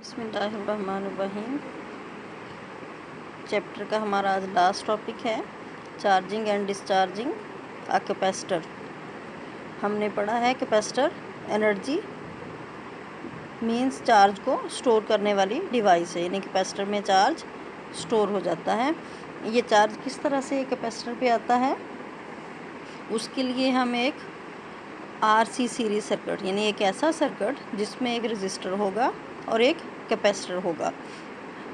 बिस्मिल्लाहिर्रहमानिर्रहीम। चैप्टर का हमारा आज लास्ट टॉपिक है charging and discharging a capacitor. हमने पढ़ा है कैपेसिटर एनर्जी मींस चार्ज को स्टोर करने वाली डिवाइस है, यानी कैपेसिटर में चार्ज स्टोर हो जाता है। ये चार्ज किस तरह से कैपेसिटर पे आता है, उसके लिए हम एक आरसी सीरीज सर्किट, यानी एक ऐसा सर्किट जिसमें एक रजिस्टर होगा और एक कैपेसिटर होगा।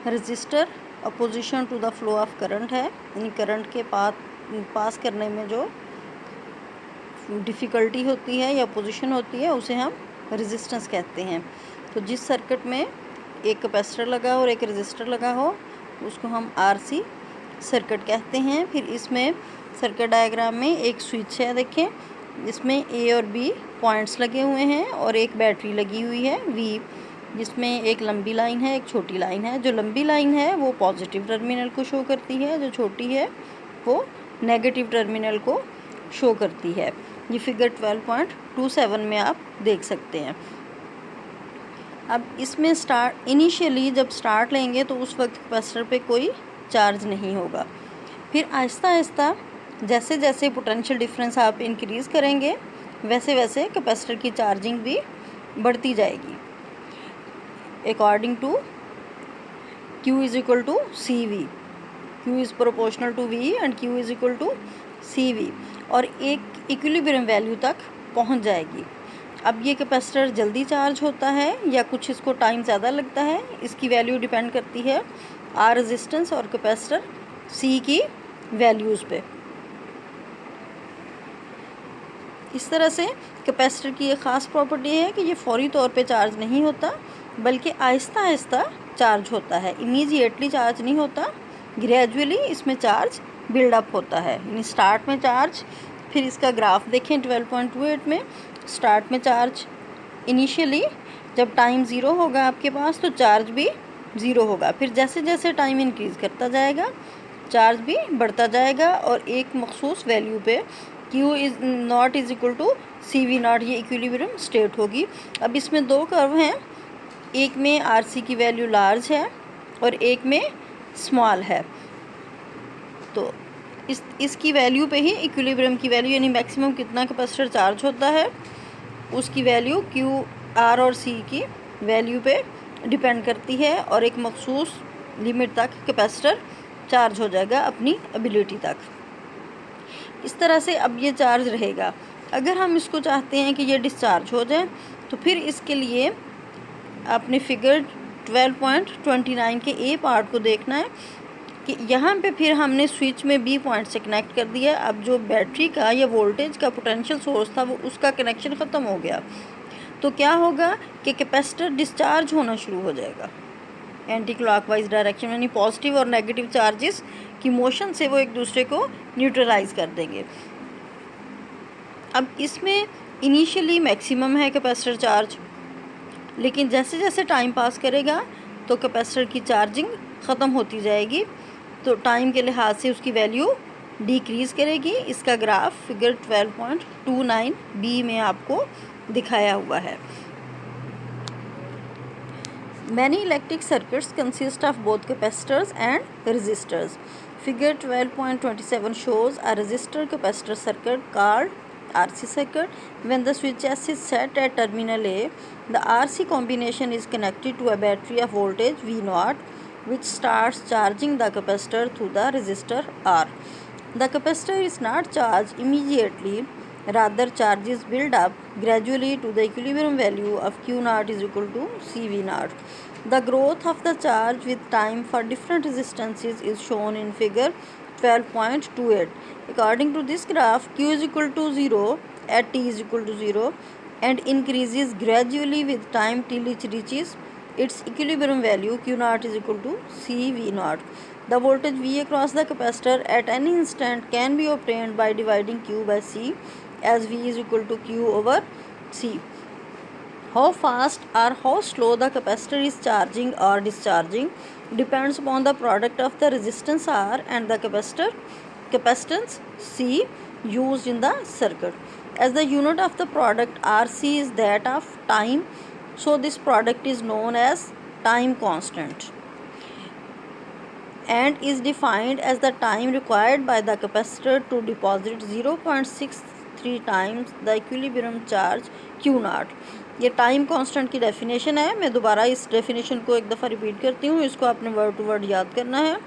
Resistor opposition to the flow of current है, यानी करंट के पास करने में जो डिफ़िकल्टी होती है या अपोजिशन होती है उसे हम रेजिस्टेंस कहते हैं। तो जिस सर्किट में एक कैपेसिटर लगा और एक रजिस्टर लगा हो उसको हम आरसी सर्किट कहते हैं। फिर इसमें सर्किट डायग्राम में एक स्विच है, देखें इसमें ए और बी पॉइंट्स लगे हुए हैं और एक बैटरी लगी हुई है वी, जिसमें एक लंबी लाइन है एक छोटी लाइन है। जो लंबी लाइन है वो पॉजिटिव टर्मिनल को शो करती है, जो छोटी है वो नेगेटिव टर्मिनल को शो करती है। ये फिगर 12.27 में आप देख सकते हैं। अब इसमें इनिशियली जब स्टार्ट लेंगे तो उस वक्त कैपेसिटर पे कोई चार्ज नहीं होगा। फिर आहिस्ता आहिस्ता जैसे जैसे पोटेंशियल डिफरेंस आप इंक्रीज़ करेंगे वैसे वैसे कैपेसिटर की चार्जिंग भी बढ़ती जाएगी according to Q is equal to C V. Q is proportional to V and Q is equal to C V, और एक इक्विलिब्रियम वैल्यू तक पहुंच जाएगी। अब ये कैपेसिटर जल्दी चार्ज होता है या कुछ इसको टाइम ज़्यादा लगता है, इसकी वैल्यू डिपेंड करती है R रेजिस्टेंस और कैपेसिटर C की वैल्यूज़ पे। इस तरह से कैपेसिटर की एक ख़ास प्रॉपर्टी है कि ये फौरी तौर पे चार्ज नहीं होता बल्कि आहिस्ता आहिस्ता चार्ज होता है। इमीडिएटली चार्ज नहीं होता, ग्रेजुअली इसमें चार्ज बिल्डअप होता है, यानी स्टार्ट में चार्ज। फिर इसका ग्राफ देखें 12.28 में, स्टार्ट में चार्ज इनिशियली जब टाइम ज़ीरो होगा आपके पास तो चार्ज भी ज़ीरो होगा। फिर जैसे जैसे टाइम इंक्रीज़ करता जाएगा चार्ज भी बढ़ता जाएगा और एक मखसूस वैल्यू पे Q is naught is equal to C V naught, ये इक्विलिब्रियम स्टेट होगी। अब इसमें दो कर्व हैं, एक में आरसी की वैल्यू लार्ज है और एक में स्मॉल है। तो इसकी वैल्यू पे ही इक्विलिब्रियम की वैल्यू यानी मैक्सिमम कितना कैपेसिटर चार्ज होता है उसकी वैल्यू Q R और C की वैल्यू पे डिपेंड करती है, और एक मखसूस लिमिट तक कैपेसिटर चार्ज हो जाएगा अपनी एबिलिटी तक। इस तरह से अब ये चार्ज रहेगा। अगर हम इसको चाहते हैं कि ये डिस्चार्ज हो जाए तो फिर इसके लिए आपने फिगर 12.29 के ए पार्ट को देखना है कि यहाँ पे फिर हमने स्विच में बी पॉइंट से कनेक्ट कर दिया। अब जो बैटरी का या वोल्टेज का पोटेंशियल सोर्स था वो उसका कनेक्शन ख़त्म हो गया, तो क्या होगा कि कैपेसिटर डिस्चार्ज होना शुरू हो जाएगा एंटी क्लॉकवाइज डायरेक्शन, यानी पॉजिटिव और नेगेटिव चार्जेस की मोशन से वो एक दूसरे को न्यूट्रलाइज कर देंगे। अब इसमें इनिशियली मैक्सिमम है कैपेसिटर चार्ज, लेकिन जैसे जैसे टाइम पास करेगा तो कैपेसिटर की चार्जिंग ख़त्म होती जाएगी, तो टाइम के लिहाज से उसकी वैल्यू डिक्रीज़ करेगी। इसका ग्राफ फिगर 12.29 बी में आपको दिखाया हुआ है। Many electric circuits consist of both capacitors and resistors. Figure 12.27 shows a resistor capacitor circuit called RC circuit. When the switch S is set at terminal A, the RC combination is connected to a battery of voltage V0, which starts charging the capacitor through the resistor R. The capacitor is not charged immediately, rather charges build up gradually to the equilibrium value of Q0 is equal to CV0. The growth of the charge with time for different resistances is shown in figure 12.28. According to this graph, Q is equal to 0 at t is equal to 0 and increases gradually with time till it reaches its equilibrium value Q0 is equal to CV0. The voltage V across the capacitor at any instant can be obtained by dividing Q by C, as V is equal to Q over C. How fast or how slow the capacitor is charging or discharging depends upon the product of the resistance R and the capacitance C used in the circuit. As the unit of the product RC is that of time, so this product is known as time constant and is defined as the time required by the capacitor to deposit 0.63 times the equilibrium charge Q naught। ये time constant की definition है। मैं दोबारा इस definition को एक दफ़ा repeat करती हूँ, इसको आपने वर्ड टू वर्ड याद करना है।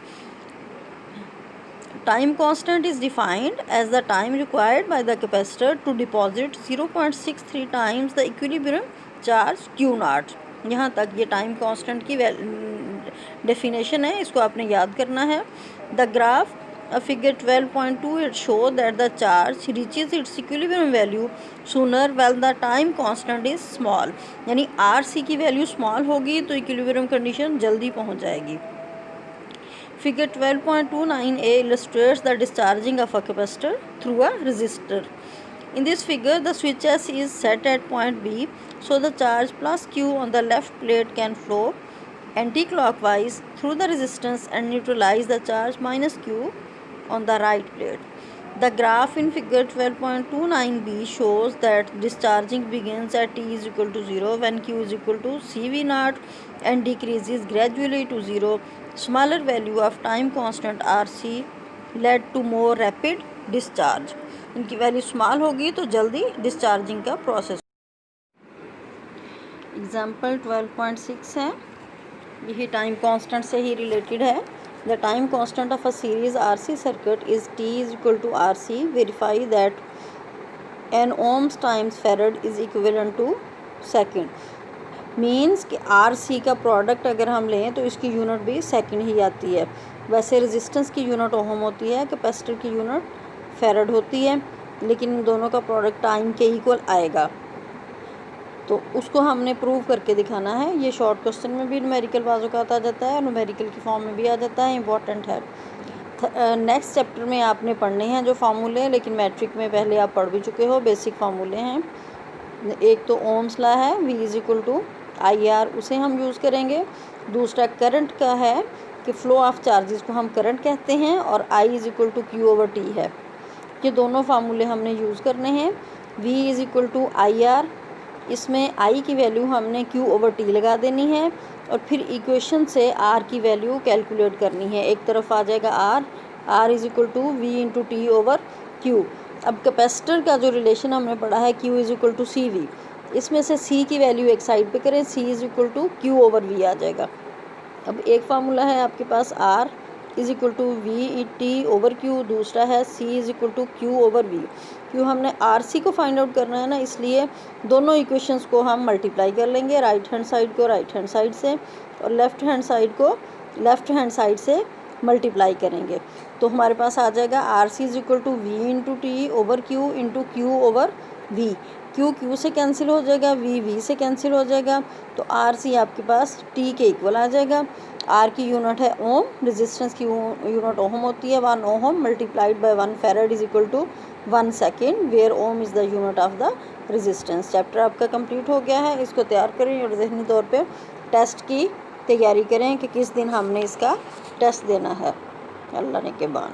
Time constant is defined as the time required by the capacitor to deposit 0.63 times the equilibrium charge Q naught। यहाँ तक ये टाइम कांस्टेंट की डेफिनेशन है, इसको आपने याद करना है। The graph figure 12.2 it show that the charge reaches it's equilibrium value sooner well the time constant is small, यानी RC की वैल्यू स्मॉल होगी तो इक्विलिब्रियम कंडीशन जल्दी पहुँच जाएगी। Figure 12.29a illustrates the discharging of a capacitor through a resistor. In this figure, the switch S is set at point B, so the charge plus Q on the left plate can flow anti-clockwise through the resistance and neutralize the charge minus Q on the right plate. The graph in figure 12.29b shows that discharging begins at t is equal to 0 when Q is equal to CV naught and decreases gradually to 0. Smaller value of time constant RC led to more rapid discharge. इनकी value small होगी तो जल्दी discharging का process. Example 12.6 है, यही time constant से ही related है। The time constant of a series RC circuit is T is equal to RC। Verify that an ohms times farad is equivalent to second. Means कि RC का product अगर हम लें तो इसकी यूनिट भी सेकंड ही आती है। वैसे रेजिस्टेंस की यूनिट ओहम होती है, कैपेसिटर की यूनिट फेरड होती है, लेकिन इन दोनों का प्रोडक्ट टाइम के इक्वल आएगा, तो उसको हमने प्रूव करके दिखाना है। ये शॉर्ट क्वेश्चन में भी न्यूमेरिकल बाज़-औक़ात आ जाता है और न्यूमेरिकल की फॉर्म में भी आ जाता है, इंपॉर्टेंट है। नेक्स्ट चैप्टर में आपने पढ़ने हैं जो फार्मूले, लेकिन मैट्रिक में पहले आप पढ़ भी चुके हो। बेसिक फार्मूले हैं, एक तो ओम्स लॉ है V is equal to IR, उसे हम यूज़ करेंगे। दूसरा करंट का है कि फ़्लो ऑफ चार्जेस को हम करंट कहते हैं, और I is equal to Q/T है। ये दोनों फार्मूले हमने यूज़ करने हैं। V is equal to IR, इसमें I की वैल्यू हमने Q/T लगा देनी है और फिर इक्वेशन से R की वैल्यू कैलकुलेट करनी है। एक तरफ आ जाएगा R is equal to V into T/Q। अब कैपेसिटर का जो रिलेशन हमने पढ़ा है Q is equal to CV, इसमें से C की वैल्यू एक साइड पे करें, C is equal to Q/V आ जाएगा। अब एक फार्मूला है आपके पास R is equal to VT/Q, दूसरा है C is equal to Q/V। क्यों हमने RC को फाइंड आउट करना है ना, इसलिए दोनों इक्वेशंस को हम मल्टीप्लाई कर लेंगे, राइट हैंड साइड को राइट हैंड साइड से और लेफ़्ट हैंड साइड को लेफ़्ट हैंड साइड से मल्टीप्लाई करेंगे, तो हमारे पास आ जाएगा RC is equal to V into T/Q into Q/V। Q से कैंसिल हो जाएगा, V से कैंसिल हो जाएगा, तो RC आपके पास T के इक्वल आ जाएगा। R की यूनिट है ओम, रेजिस्टेंस की यूनिट ओम होती है, 1 ohm multiplied by 1 farad is equal to 1 second, where ohm is the unit of the resistance. Chapter आपका कंप्लीट हो गया है, इसको तैयार करें और ज़हनी तौर पे टेस्ट की तैयारी करें कि किस दिन हमने इसका टेस्ट देना है। अल्लाह ने के बाद।